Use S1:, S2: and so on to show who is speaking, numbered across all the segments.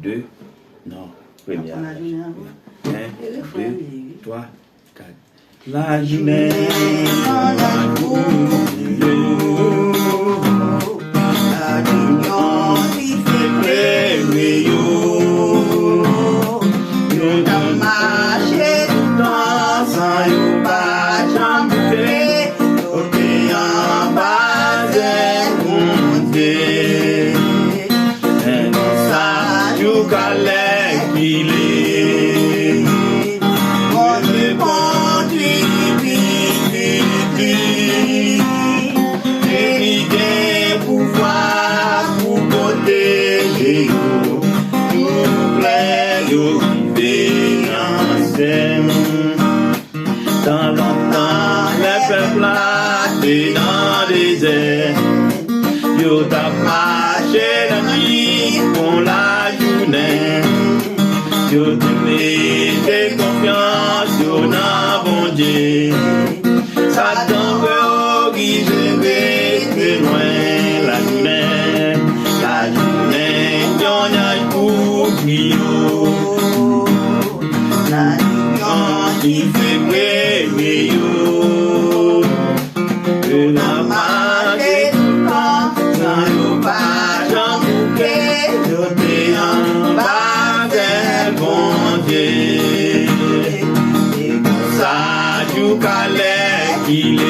S1: 2, non, première. 1, 2, 3, 4. La journée, la union qui fait pleurer, yo t'as marché dans un yo pas jambé, yo t'es en bas et monté, et dans ça yo calais qu'il est, on te conduit. Pouvoir pour protéger nous plaît vivre dans longtemps les peuples étaient dans le désert yo t'a marché la nuit pour la journée yo te mets confiance yo dans bon Dieu Satan veut guider très loin la journée, y'en a pour yo. La union qui fait briller yo. Que la marque tout temps, sans yo pas j'embouquet, yo t'es en bas del bon Dieu. Et comme ça, you calais qu'il est.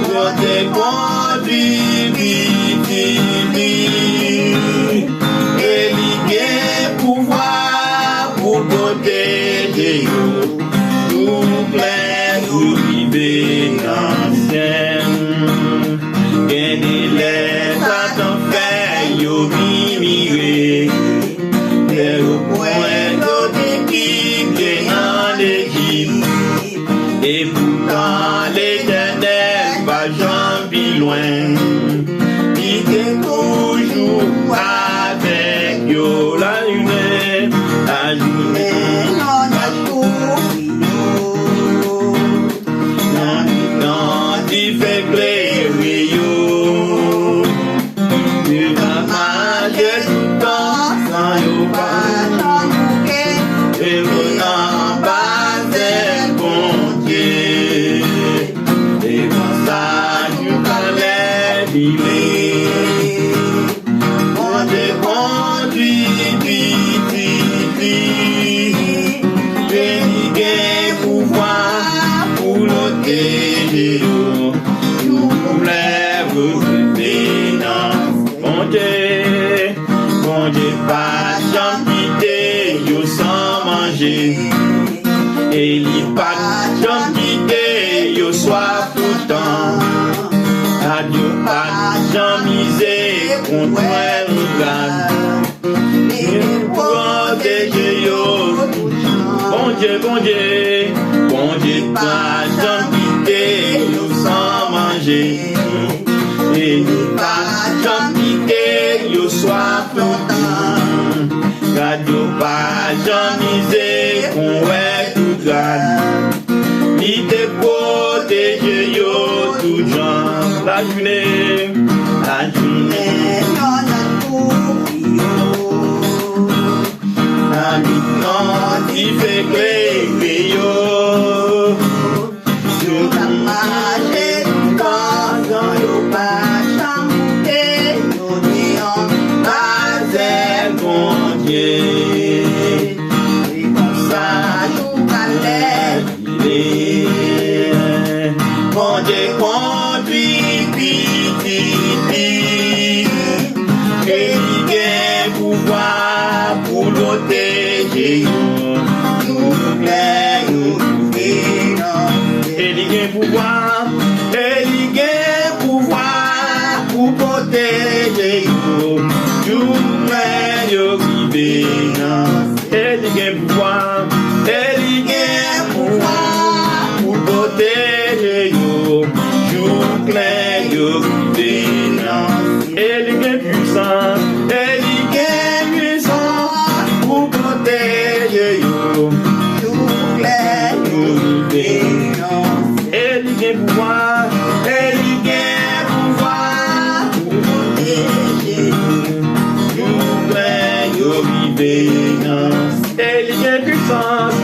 S1: Pour te conduire, et l'idée pouvoir pour protéger nous plaît nous vivre l'ancien et les attend fait yo mimire et au point de qui dans l'équipe et pourtant l'Éternel va jamais loin il est toujours avec yo la journée on a tout non il fait pleurer yo tu vas marcher tout le temps sans yo pas et mon en bas c'est bon Dieu et quand ça tu parlais d'il on te conduit et pouvoir pour protéger nous lève bon Dieu pas jamais quitter yo sans manger et il pas jamais quitter yo soif tout le temps adieu pas jamais miser contre nous garde et protéger yo bon Dieu pas jamais quitter yo sans manger et il pas jamais quitter yo soif tout le temps radio pas jamais miser contre tout garde il te protège yo tout genre la journée on a tout yo la nuit qui fait clair yo yo t'as marché quand yo pas chanté yo t'es en bas et bon Dieu et comme ça nous calais bon Dieu conduit et il a pouvoir pour protéger nous plaît nous et il a pouvoir pour protéger nous plaît nous vivre et il a pouvoir pour protéger nous plaît nous vivre et il est puissant pour protéger obéissance.
S2: Et il y a puissance